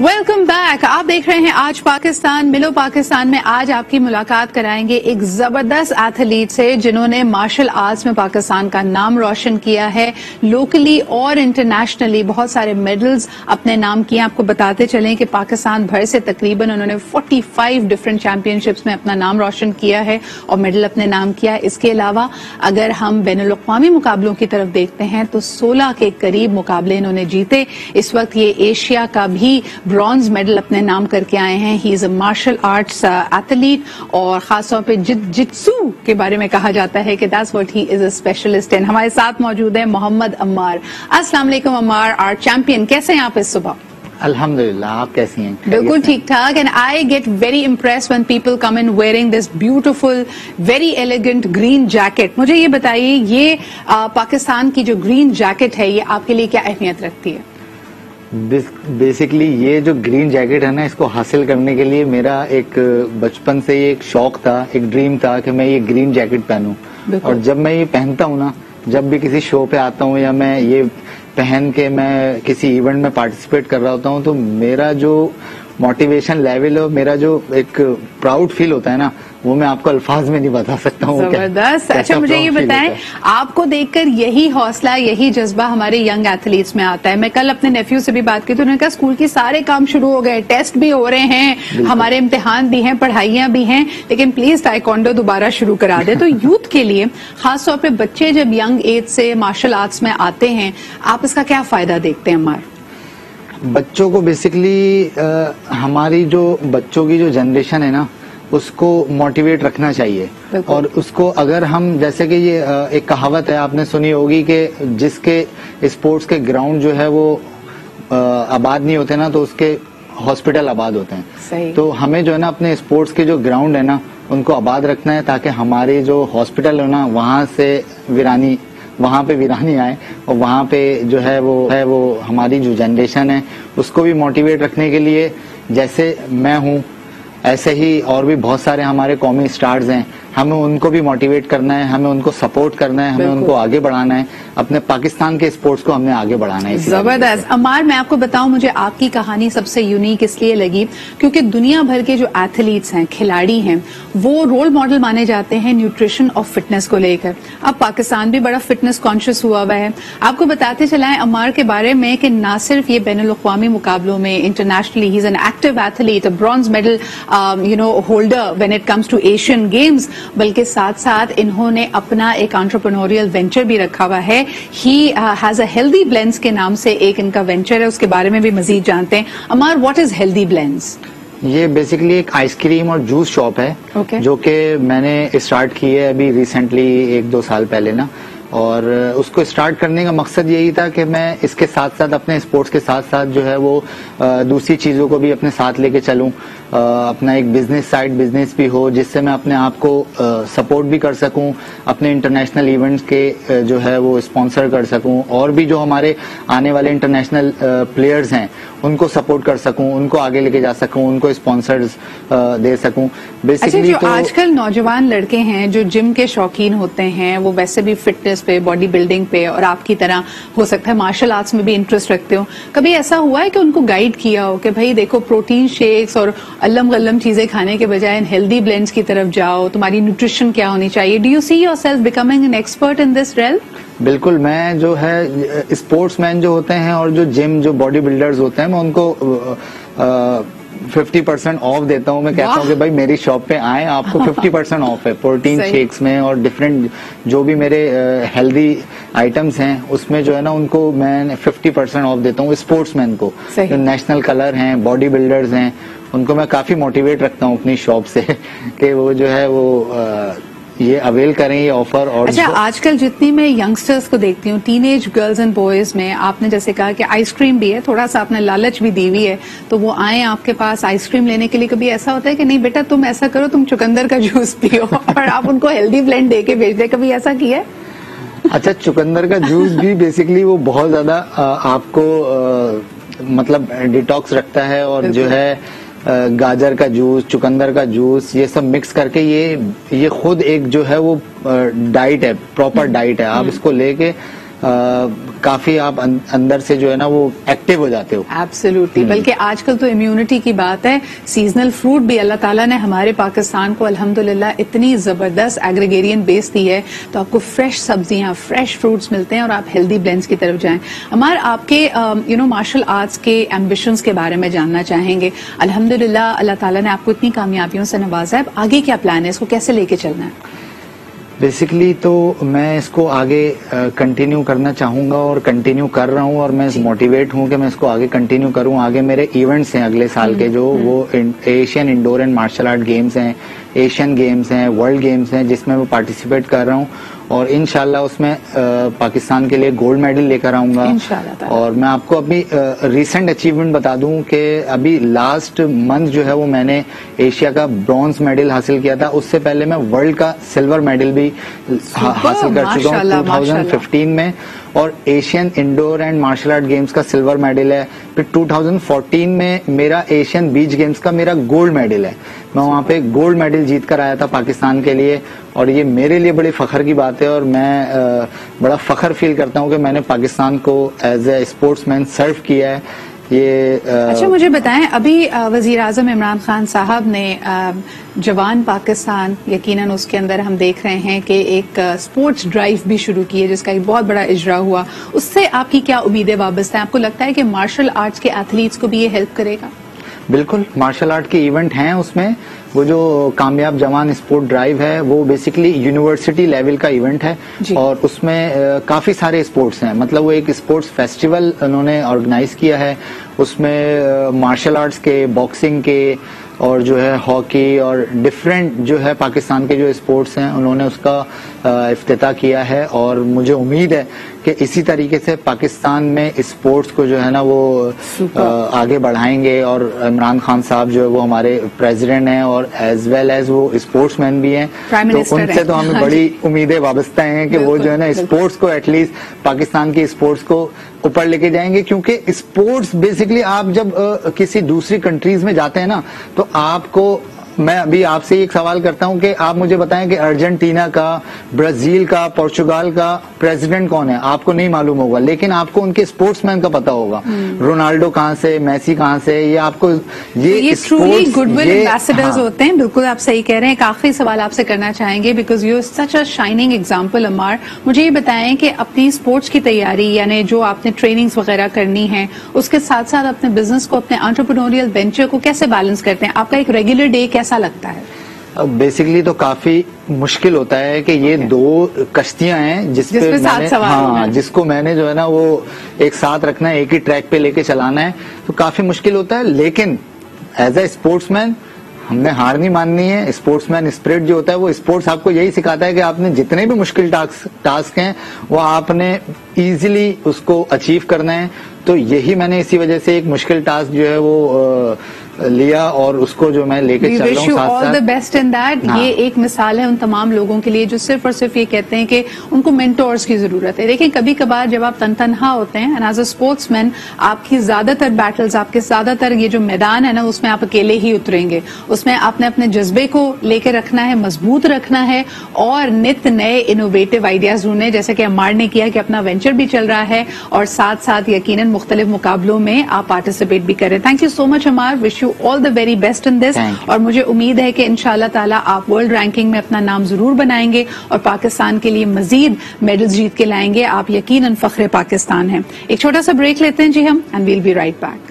Welcome back. आप देख रहे हैं आज पाकिस्तान, मिलो पाकिस्तान में आज आपकी मुलाकात कराएंगे एक जबरदस्त एथलीट से जिन्होंने मार्शल आर्ट्स में पाकिस्तान का नाम रोशन किया है, लोकली और इंटरनेशनली बहुत सारे मेडल्स अपने नाम किए। आपको बताते चलें कि पाकिस्तान भर से तकरीबन उन्होंने 45 डिफरेंट चैंपियनशिप्स में अपना नाम रोशन किया है और मेडल अपने नाम किया है। इसके अलावा अगर हम बैनुल-अक़वामी मुकाबलों की तरफ देखते हैं तो 16 के करीब मुकाबले इन्होंने जीते। इस वक्त ये एशिया का भी ब्रॉन्ज मेडल अपने नाम करके आए हैं। He is a martial arts athlete और खासतौर पे जित्सू के बारे में कहा जाता है कि that's what he is a specialist in. हमारे साथ मौजूद है मोहम्मद अम्मार। अस्सलाम वालेकुम अम्मार, आर्ट चैंपियन, कैसे हैं आप इस सुबह? अल्हम्दुलिल्लाह, आप कैसी हैं? बिल्कुल ठीक ठाक। And I get very impress when people come in wearing this beautiful very elegant green jacket. मुझे ये बताइए, ये पाकिस्तान की जो ग्रीन जैकेट है ये आपके लिए क्या अहमियत रखती है? बेसिकली ये जो ग्रीन जैकेट है ना, इसको हासिल करने के लिए मेरा एक बचपन से ये एक शौक था, एक ड्रीम था कि मैं ये ग्रीन जैकेट पहनूं। और जब मैं ये पहनता हूँ ना, जब भी किसी शो पे आता हूँ या मैं ये पहन के मैं किसी इवेंट में पार्टिसिपेट कर रहा होता हूँ, तो मेरा जो मोटिवेशन लेवल और मेरा जो एक प्राउड फील होता है ना, वो मैं आपको अल्फाज में नहीं बता सकता हूँ। जबरदस्त। अच्छा, मुझे ये बताएं, आपको देखकर यही हौसला, यही जज्बा हमारे यंग एथलीट्स में आता है। मैं कल अपने नेफ्यू से भी बात की तो उन्होंने कहा स्कूल के सारे काम शुरू हो गए, टेस्ट भी हो रहे हैं, हमारे इम्तिहान भी हैं, पढ़ाइयां भी हैं, लेकिन प्लीज ताइक्वांडो दोबारा शुरू करा दे। तो यूथ के लिए खासतौर पर बच्चे जब यंग एज से मार्शल आर्ट्स में आते हैं, आप इसका क्या फायदा देखते हैं हमारे? बच्चों को बेसिकली हमारी जो बच्चों की जो जनरेशन है ना, उसको मोटिवेट रखना चाहिए। और उसको अगर हम, जैसे कि ये एक कहावत है आपने सुनी होगी कि जिसके स्पोर्ट्स के ग्राउंड जो है वो आबाद नहीं होते ना, तो उसके हॉस्पिटल आबाद होते हैं। सही। तो हमें जो है ना अपने स्पोर्ट्स के जो ग्राउंड है ना, उनको आबाद रखना है, ताकि हमारे जो हॉस्पिटल है ना, वहाँ पे वीरानी आए और वहाँ पे जो है वो हमारी जो जनरेशन है उसको भी मोटिवेट रखने के लिए, जैसे मैं हूँ ऐसे ही और भी बहुत सारे हमारे कौमी स्टार्स हैं, हमें उनको भी मोटिवेट करना है, हमें उनको सपोर्ट करना है, हमें उनको आगे बढ़ाना है, अपने पाकिस्तान के स्पोर्ट्स को हमने आगे बढ़ाना है। जबरदस्त। अमार, मैं आपको बताऊं, मुझे आपकी कहानी सबसे यूनिक इसलिए लगी क्योंकि दुनिया भर के जो एथलीट्स हैं, खिलाड़ी हैं, वो रोल मॉडल माने जाते हैं न्यूट्रिशन और फिटनेस को लेकर। अब पाकिस्तान भी बड़ा फिटनेस कॉन्शियस हुआ हुआ है। आपको बताते चलाएं अमार के बारे में कि ना सिर्फ ये बैनुल-अक़वामी मुकाबलों में, internationally he is an active athlete, a bronze medal holder when it comes to Asian games, बल्कि साथ साथ इन्होंने अपना एक एंटरप्रेन्योरियल वेंचर भी रखा हुआ है। He has a healthy blends के नाम से एक इनका वेंचर है, उसके बारे में भी मजीद जानते हैं। अमार, व्हाट इज हेल्दी ब्लेंड्स? ये बेसिकली एक आइसक्रीम और जूस शॉप है, जो कि मैंने स्टार्ट की है अभी रिसेंटली 1-2 साल पहले ना। और उसको स्टार्ट करने का मकसद यही था कि मैं इसके साथ साथ अपने स्पोर्ट्स के साथ साथ जो है वो दूसरी चीजों को भी अपने साथ लेके चलूं, अपना एक बिजनेस भी हो, जिससे मैं अपने आप को सपोर्ट भी कर सकूं, अपने इंटरनेशनल इवेंट्स के जो है वो स्पॉन्सर कर सकूं, और भी जो हमारे आने वाले इंटरनेशनल प्लेयर्स हैं उनको सपोर्ट कर सकूं, उनको आगे लेके जा सकूं, उनको स्पॉन्सर्स दे सकूं। बेसिकली जो आजकल नौजवान लड़के हैं जो जिम के शौकीन होते हैं, वो वैसे भी फिटनेस पे, बॉडी बिल्डिंग पे और आपकी तरह हो सकता है मार्शल आर्ट्स में भी इंटरेस्ट रखते हो, कभी ऐसा हुआ है कि उनको गाइड किया हो कि भाई देखो, प्रोटीन शेक्स और अल्लम गल्लम चीजें खाने के बजाय इन हेल्दी ब्लेंड्स की तरफ जाओ, तुम्हारी न्यूट्रिशन क्या होनी चाहिए? Do you see yourself becoming an expert in this realm? बिल्कुल। मैं जो है स्पोर्ट्समैन जो होते हैं और जो बॉडी बिल्डर्स होते हैं, मैं उनको 50% ऑफ देता हूं। मैं कहता हूं कि भाई मेरी शॉप पे आए, आपको 50% ऑफ है प्रोटीन शेक्स में, और डिफरेंट जो भी मेरे हेल्दी आइटम्स हैं उसमें जो है ना, उनको मैं 50% ऑफ देता हूं। स्पोर्ट्समैन को, जो नेशनल कलर हैं, बॉडी बिल्डर्स हैं, उनको मैं काफी मोटिवेट रखता हूं अपनी शॉप से कि वो जो है वो ये अवेल करें ये ऑफर। और अच्छा, आजकल जितनी मैं यंगस्टर्स को देखती हूँ, टीनेज गर्ल्स एंड बॉयज में, आपने जैसे कहा कि आइसक्रीम भी है, थोड़ा सा आपने लालच भी दी हुई है, तो वो आए आपके पास आइसक्रीम लेने के लिए। कभी ऐसा होता है कि नहीं बेटा तुम ऐसा करो, तुम चुकंदर का जूस पियो और आप उनको हेल्दी ब्लेंड दे के भेज दे, कभी ऐसा किया है? अच्छा, चुकंदर का जूस भी बेसिकली वो बहुत ज्यादा आपको मतलब डिटॉक्स रखता है, और जो है गाजर का जूस, चुकंदर का जूस, ये सब मिक्स करके ये खुद एक जो है वो डाइट है, प्रॉपर डाइट है। आप इसको लेके کافی آپ اندر سے جو ہے نا وہ ایکٹیو ہو جاتے ہو. ایبسولوٹلی. بلکہ آج کل تو امیونٹی کی بات ہے. سیزنل فروٹ بھی اللہ تعالیٰ نے ہمارے پاکستان کو الحمدللہ اتنی زبردست ایگریگیرین بیس دی ہے, تو آپ کو فریش سبزیاں, فریش فروٹس ملتے ہیں اور آپ ہیلدی بلینڈز کی طرف جائیں. عمار, آپ کے مارشل آرٹس کے ایمبیشنز کے بارے میں جاننا چاہیں گے. الحمدللہ اللہ تعالیٰ نے آپ کو اتنی کامیابیوں سے نوازا ہے, آگے کیا پلان ہے, اس کو کیسے لے کے چلنا ہے؟ بیسکلی تو میں اس کو آگے کنٹینیو کرنا چاہوں گا اور کنٹینیو کر رہا ہوں, اور میں موٹیویٹ ہوں کہ میں اس کو آگے کنٹینیو کروں. آگے میرے ایونٹس ہیں اگلے سال کے, جو وہ Asian indoor and martial art games ہیں, ایشین گیمز ہیں, ورلڈ گیمز ہیں, جس میں میں پارٹیسپیٹ کر رہا ہوں, اور انشاءاللہ اس میں پاکستان کے لیے گولڈ میڈل لے کر آؤں گا. اور میں آپ کو ابھی ریسنٹ اچیومنٹ بتا دوں کہ ابھی لاسٹ منتھ جو ہے وہ میں نے ایشیا کا برونز میڈل حاصل کیا تھا. اس سے پہلے میں ورلڈ کا سلور میڈل بھی حاصل کر چکا ہوں 2015 میں, اور Asian indoor and martial art games کا سلور میڈل ہے. پھر 2014 میں میرا ایشین بیچ گیمز کا میرا گولڈ میڈل ہے. میں وہاں پہ گولڈ میڈل جیت کر آیا تھا پاکستان کے لیے, اور یہ میرے لیے بڑی فخر کی بات ہے, اور میں بڑا فخر فیل کرتا ہوں کہ میں نے پاکستان کو ایز اے اسپورٹس مین سرو کیا ہے. اچھا, مجھے بتائیں, ابھی وزیر اعظم عمران خان صاحب نے جوان پاکستان, یقیناً اس کے اندر ہم دیکھ رہے ہیں کہ ایک اسپورٹس ڈرائیو بھی شروع کی ہے, جس کا ایک بہت بڑا اجرا ہوا. اس سے آپ کی کیا امیدیں وابستہ ہیں؟ آپ کو لگتا ہے کہ مارشل آرٹس کے ایتھلیٹس کو بھی یہ ہیلپ کرے گا؟ بالکل, مارشل آرٹ کے ایونٹ ہیں اس میں. وہ جو کامیاب جوان اسپورٹ ڈرائیو ہے وہ بیسکلی یونیورسٹی لیول کا ایونٹ ہے, اور اس میں کافی سارے اسپورٹس ہیں. مطلب وہ ایک اسپورٹس فیسٹیول انہوں نے آرگنائز کیا ہے. اس میں مارشل آرٹس کے, باکسنگ کے, اور جو ہے ہاکی, اور ڈفرینٹ جو ہے پاکستان کے جو اسپورٹس ہیں انہوں نے اس کا افتتاح کیا ہے. اور مجھے امید ہے کہ اسی طریقے سے پاکستان میں اسپورٹس کو جو ہے نا وہ آگے بڑھائیں گے. اور عمران خان صاحب جو ہے وہ ہمارے پریزیڈنٹ ہیں, اور ایز ویل ایز وہ اسپورٹس مین بھی ہیں, تو ان سے تو ہمیں بڑی امیدیں وابستہ ہیں کہ وہ جو ہے نا اسپورٹس کو ایٹ لیسٹ پاکستان کی اسپورٹس کو اوپر لے کے جائیں گے. کیونکہ اسپورٹس بیسکلی آپ جب کسی دوسری کنٹریز میں جاتے ہیں نا, تو آپ کو, میں ابھی آپ سے ایک سوال کرتا ہوں کہ آپ مجھے بتائیں کہ ارجنٹینا کا, برازیل کا, پورچوگال کا پریزیڈنٹ کون ہے؟ آپ کو نہیں معلوم ہوگا, لیکن آپ کو ان کے اسپورٹس مین کا پتا ہوگا. رونالڈو کہاں سے, میسی کہاں سے, یہ آپ کو یہ ٹرولی گڈ ول ایمبیسڈرز ہوتے ہیں. بالکل آپ صحیح کہہ رہے ہیں. ایک آخری سوال آپ سے کرنا چاہیں گے, because you such a shining example. Ammar, مجھے یہ بتائیں کہ اپنی اسپورٹس کی تیاری, یعنی جو آپ نے ٹریننگز وغیرہ کرنی ہے, اس کے ساتھ ساتھ اپنے بزنس کو, اپنے انٹرپرینوریل وینچر کو کیسے بیلنس کرتے ہیں؟ آپ کا ایک ریگولر ڈے کیسا لگتا ہے؟ بیسکلی تو کافی مشکل ہوتا ہے کہ یہ دو کشتیاں ہیں جس کو میں نے جو ہے نا وہ ایک ساتھ رکھنا ہے, ایک ہی ٹریک پہ لے کے چلانا ہے, تو کافی مشکل ہوتا ہے. لیکن ایز اے اسپورٹس مین ہم نے ہار نہیں ماننی ہے. اسپورٹس مین اسپرٹ جو ہوتا ہے وہ اسپورٹس آپ کو یہی سکھاتا ہے کہ آپ نے جتنے بھی مشکل ٹاسک ہیں وہ آپ نے ایزیلی اس کو اچیو کرنا ہے. تو یہی میں نے اسی وجہ سے ایک مشکل ٹاسک جو ہے وہ لیا, اور اس کو جو میں لے کے چل رہا ہوں ساتھ ساتھ. آل دی بیسٹ ان دیٹ. یہ ایک مثال ہے ان تمام لوگوں کے لیے جو صرف اور صرف یہ کہتے ہیں کہ ان کو مینٹورز کی ضرورت ہے. دیکھیں, کبھی کبھار جب آپ تنہا ہوتے ہیں, اینڈ ایز اے اسپورٹس مین آپ کی زیادہ تر بیٹلز, آپ کے زیادہ تر یہ جو میدان ہے نا, اس میں آپ اکیلے ہی اتریں گے. اس میں آپ نے اپنے جذبے کو لے کے رکھنا ہے, مضبوط رکھنا ہے, اور نت نئے انوویٹو آئیڈیاز ڈھونڈنے, جیسے کہ عمار نے کیا کہ اپنا وینچر بھی چل رہا ہے, اور ساتھ ساتھ یقیناً مختلف مقابلوں میں آپ پارٹیسپیٹ بھی کریں. Thank you so much Ammar, wish you all the very best in this. اور مجھے امید ہے کہ انشاءاللہ تعالیٰ آپ ورلڈ رینکنگ میں اپنا نام ضرور بنائیں گے, اور پاکستان کے لیے مزید میڈلز جیت کے لائیں گے. آپ یقیناً فخر پاکستان ہیں. ایک چھوٹا سا بریک لیتے ہیں جی ہم, and we'll be right back.